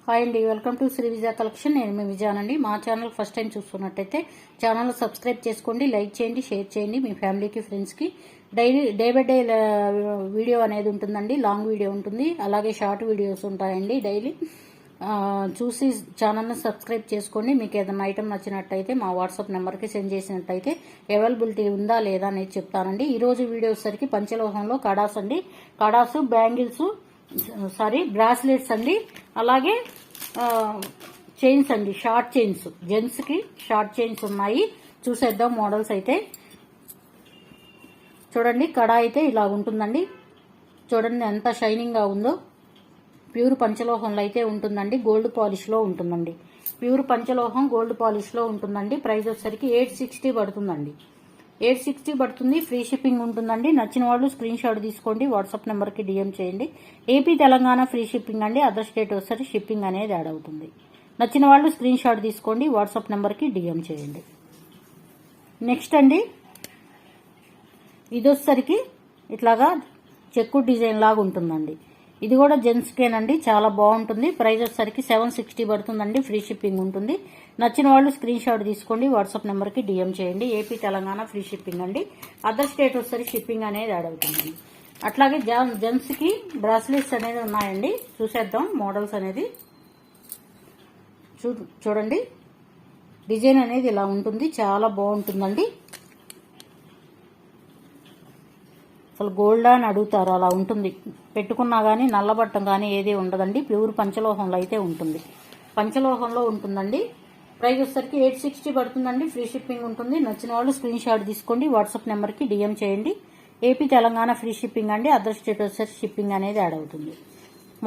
Hi అండి, welcome to Shri Vijaya collection. నేను మీ విజయానండి. మా ఛానల్ ఫస్ట్ టైం చూస్తున్నట్టయితే ఛానల్ సబ్స్క్రైబ్ చేసుకోండి, లైక్ చేయండి, షేర్ చేయండి మీ ఫ్యామిలీకి, ఫ్రెండ్స్కి. డే బై డే వీడియో అనేది ఉంటుందండి. లాంగ్ వీడియో ఉంటుంది, అలాగే షార్ట్ వీడియోస్ ఉంటాయండి డైలీ. చూసి ఛానల్ని సబ్స్క్రైబ్ చేసుకోండి. మీకు ఏదైనా ఐటమ్ నచ్చినట్టయితే మా వాట్సాప్ నెంబర్కి సెండ్ చేసినట్టయితే అవైలబిలిటీ ఉందా లేదా అనేది చెప్తానండి. ఈరోజు వీడియో వచ్చేసరికి పంచలోహంలో కడాస్ అండి. కడాసు, బ్యాంగిల్స్, బ్రాస్లెట్స్ అండి. అలాగే చైన్స్ అండి, షార్ట్ చైన్స్. జెంట్స్ కి షార్ట్ చైన్స్ ఉన్నాయి. చూసేద్దాం మోడల్స్ అయితే. చూడండి, కడా అయితే ఇలా ఉంటుందండి. చూడండి ఎంత షైనింగ్ గా ఉందో. ప్యూర్ పంచలోహంలో అయితే ఉంటుందండి, గోల్డ్ పాలిష్ లో ఉంటుందండి. ప్యూర్ పంచలోహం గోల్డ్ పాలిష్ లో ఉంటుందండి. ప్రైస్ వచ్చేసరికి 860 పడుతుందండి. 860 పడుతుంది. ఫ్రీ షిప్పింగ్ ఉంటుందండి. నచ్చిన వాళ్ళు స్క్రీన్ షాట్ తీసుకోండి, వాట్సాప్ నెంబర్కి డిఎం చేయండి. ఏపీ తెలంగాణ ఫ్రీ షిప్పింగ్ అండి. అదర్ స్టేట్ వస్తే షిప్పింగ్ అనేది యాడ్ అవుతుంది. నచ్చిన వాళ్ళు స్క్రీన్ షాట్ తీసుకోండి, వాట్సాప్ నెంబర్కి డిఎం చేయండి. నెక్స్ట్ అండి, ఇది వచ్చేసరికి ఇట్లాగా చెక్కు డిజైన్ లాగా ఉంటుందండి. ఇది కూడా జెంట్స్కేనండి, చాలా బాగుంటుంది. ప్రైస్ వచ్చేసరికి 760 పడుతుందండి. ఫ్రీ షిప్పింగ్ ఉంటుంది. నచ్చిన వాళ్ళు స్క్రీన్ షాట్ తీసుకోండి, వాట్సాప్ నెంబర్కి డిఎం చేయండి. ఏపీ తెలంగాణ ఫ్రీ షిప్పింగ్ అండి. అదర్ స్టేట్ వచ్చేసరికి షిప్పింగ్ అనేది యాడ్ అవుతుంది. అట్లాగే జెంట్స్కి బ్రాస్లెట్స్ అనేది ఉన్నాయండి. చూసేద్దాం మోడల్స్ అనేది. చూడండి, డిజైన్ అనేది ఇలా ఉంటుంది, చాలా బాగుంటుందండి. అసలు గోల్డ్ అని అడుగుతారు, అలా ఉంటుంది. పెట్టుకున్నా కానీ నల్లబట్టం కానీ ఏది ఉండదండి. ప్యూర్ పంచలోహంలో అయితే ఉంటుంది. పంచలోహంలో ఉంటుందండి. ప్రైస్ వచ్చేసరికి 860 పడుతుందండి. ఫ్రీ షిప్పింగ్ ఉంటుంది. నచ్చిన వాళ్ళు స్క్రీన్ షాట్ తీసుకోండి, వాట్సాప్ నెంబర్కి డిఎం చేయండి. ఏపీ తెలంగాణ ఫ్రీ షిప్పింగ్ అండి. అదర్ స్టేట్ వచ్చేసరికి షిప్పింగ్ అనేది యాడ్ అవుతుంది.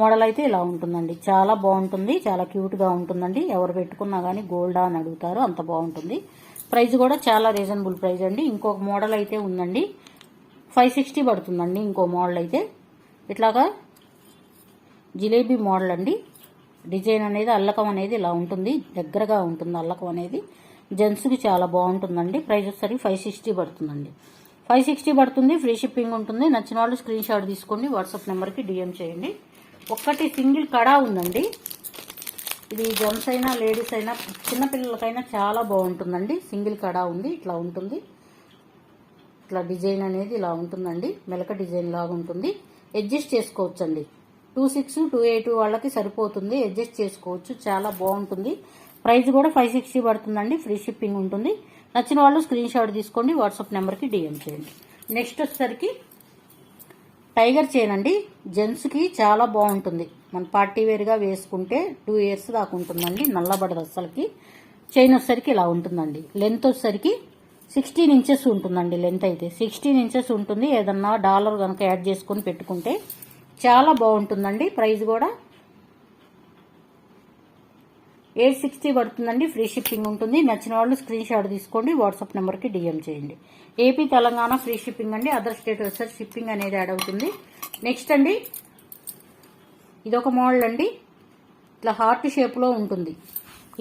మోడల్ అయితే ఇలా ఉంటుందండి. చాలా బాగుంటుంది, చాలా క్యూట్గా ఉంటుందండి. ఎవరు పెట్టుకున్నా కానీ గోల్డా అని అడుగుతారు, అంత బాగుంటుంది. ప్రైస్ కూడా చాలా రీజనబుల్ ప్రైస్ అండి. ఇంకొక మోడల్ అయితే ఉందండి, 560 పడుతుందండి. ఇంకో మోడల్ అయితే ఇట్లాగా జిలేబీ మోడల్ అండి. డిజైన్ అనేది అల్లకం అనేది ఇలా ఉంటుంది, దగ్గరగా ఉంటుంది అల్లకం అనేది. జెంట్స్కి చాలా బాగుంటుందండి. ప్రైస్ వచ్చేసరికి 560 పడుతుందండి. 560 పడుతుంది. ఫ్రీ షిప్పింగ్ ఉంటుంది. నచ్చిన వాళ్ళు స్క్రీన్ షాట్ తీసుకోండి, వాట్సాప్ నెంబర్కి డిఎం చేయండి. ఒక్కటి సింగిల్ కడా ఉందండి. ఇది జెంట్స్ అయినా లేడీస్ అయినా చిన్నపిల్లలకైనా చాలా బాగుంటుందండి. సింగిల్ కడా ఉంది, ఇట్లా ఉంటుంది. ఇట్లా డిజైన్ అనేది ఇలా ఉంటుందండి. మెలక డిజైన్ లాగా ఉంటుంది. అడ్జస్ట్ చేసుకోవచ్చు అండి. 26, 28 వాళ్ళకి సరిపోతుంది, అడ్జస్ట్ చేసుకోవచ్చు. చాలా బాగుంటుంది. ప్రైస్ కూడా 560 పడుతుందండి. ఫ్రీ షిప్పింగ్ ఉంటుంది. నచ్చిన వాళ్ళు స్క్రీన్ షాట్ తీసుకోండి, వాట్సాప్ నెంబర్కి డిఎం చేయండి. నెక్స్ట్ వచ్చేసరికి టైగర్ చైన్ అండి. జెంట్స్కి చాలా బాగుంటుంది. మన పార్టీ వేర్గా వేసుకుంటే 2 years దాకా ఉంటుందండి, నల్లబడదు అస్సలకి. చైన్ వచ్చేసరికి ఇలా ఉంటుందండి. లెంత్ వచ్చేసరికి 16 inches ఉంటుందండి. లెంత్ అయితే 16 inches ఉంటుంది. ఏదన్నా డాలర్ కనుక యాడ్ చేసుకొని పెట్టుకుంటే చాలా బాగుంటుందండి. ప్రైస్ కూడా 860 పడుతుందండి. ఫ్రీ షిప్పింగ్ ఉంటుంది. నచ్చిన వాళ్ళు స్క్రీన్ షాట్ తీసుకోండి, వాట్సాప్ నెంబర్కి డిఎం చేయండి. ఏపీ తెలంగాణ ఫ్రీ షిప్పింగ్ అండి. అదర్ స్టేట్ వచ్చేసరికి షిప్పింగ్ అనేది యాడ్ అవుతుంది. నెక్స్ట్ అండి, ఇదొక మోడల్ అండి. ఇట్లా హార్ట్ షేప్లో ఉంటుంది.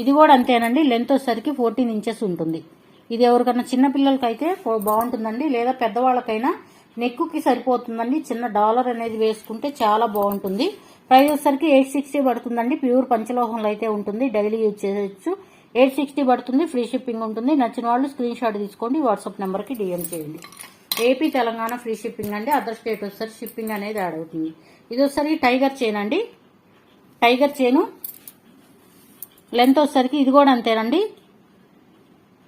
ఇది కూడా అంతేనండి. లెంత్ వచ్చేసరికి 14 inches ఉంటుంది. ఇది ఎవరికన్నా చిన్నపిల్లలకైతే బాగుంటుందండి, లేదా పెద్దవాళ్ళకైనా నెక్కుకి సరిపోతుందండి. చిన్న డాలర్ అనేది వేసుకుంటే చాలా బాగుంటుంది. ప్రైస్ వచ్చేసరికి 860 పడుతుందండి. ప్యూర్ పంచలోహంలో అయితే ఉంటుంది, డైలీ యూజ్ చేయొచ్చు. 860 పడుతుంది. ఫ్రీ షిప్పింగ్ ఉంటుంది. నచ్చిన వాళ్ళు స్క్రీన్ షాట్ తీసుకోండి, వాట్సాప్ నెంబర్కి డిఎం చేయండి. ఏపీ తెలంగాణ ఫ్రీ షిప్పింగ్ అండి. అదర్ స్టేట్ వచ్చేసరికి షిప్పింగ్ అనేది యాడ్ అవుతుంది. ఇది వచ్చేసరికి టైగర్ చైన్ అండి. టైగర్ చైను లెంత్ వచ్చేసరికి ఇది కూడా అంతేనండి,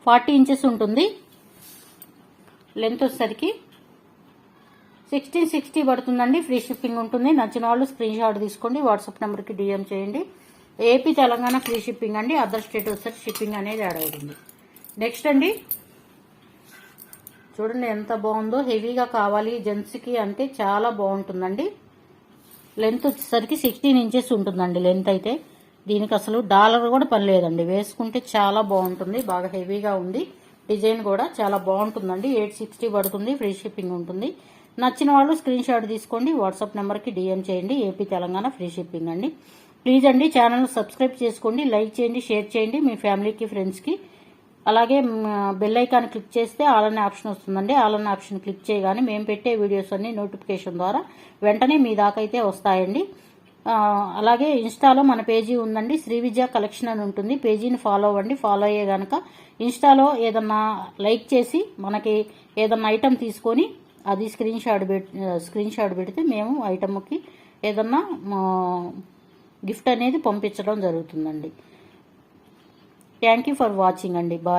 40 inches ఉంటుంది. లెంత్ వచ్చేసరికి 1660 పడుతుందండి. ఫ్రీ షిప్పింగ్ ఉంటుంది. నచ్చిన వాళ్ళు స్క్రీన్ షాట్ తీసుకోండి, వాట్సాప్ నెంబర్కి డిఎం చేయండి. ఏపీ తెలంగాణ ఫ్రీ షిప్పింగ్ అండి. అదర్ స్టేట్ వచ్చేసరికి షిప్పింగ్ అనేది యాడ్ అవుతుంది. నెక్స్ట్ అండి, చూడండి ఎంత బాగుందో. హెవీగా కావాలి జెంట్స్కి అంటే చాలా బాగుంటుందండి. లెంత్ వచ్చేసరికి 16 inches ఉంటుందండి. లెంత్ అయితే దీనికి అసలు డాలర్ కూడా పని లేదండి. వేసుకుంటే చాలా బాగుంటుంది. బాగా హెవీగా ఉంది. డిజైన్ కూడా చాలా బాగుంటుందండి. 860 పడుతుంది. ఫ్రీ షిప్పింగ్ ఉంటుంది. నచ్చిన వాళ్ళు స్క్రీన్ షాట్ తీసుకోండి, వాట్సాప్ నెంబర్కి డిఎం చేయండి. ఏపీ తెలంగాణ ఫ్రీ షిప్పింగ్ అండి. ప్లీజ్ అండి ఛానల్ సబ్స్క్రైబ్ చేసుకోండి, లైక్ చేయండి, షేర్ చేయండి మీ ఫ్యామిలీకి, ఫ్రెండ్స్కి. అలాగే బెల్ ఐకాన్ క్లిక్ చేస్తే ఆల్ అనే ఆప్షన్ వస్తుందండి. ఆల్ అనే ఆప్షన్ క్లిక్ చేయగానే మేము పెట్టే వీడియోస్ అన్ని నోటిఫికేషన్ ద్వారా వెంటనే మీ దాకా అయితే వస్తాయండి. అలాగే ఇన్స్టాలో మన పేజీ ఉందండి, శ్రీ విద్యా కలెక్షన్ అని ఉంటుంది. పేజీని ఫాలో అవ్వండి. ఫాలో అయ్యే గనక ఇన్స్టాలో ఏదన్నా లైక్ చేసి మనకి ఏదన్నా ఐటెం తీసుకొని అది స్క్రీన్ షాట్ పెడితే మేము ఐటమ్కి ఏదన్నా గిఫ్ట్ అనేది పంపించడం జరుగుతుందండి. థ్యాంక్ యూ ఫర్ వాచింగ్ అండి. బాయ్.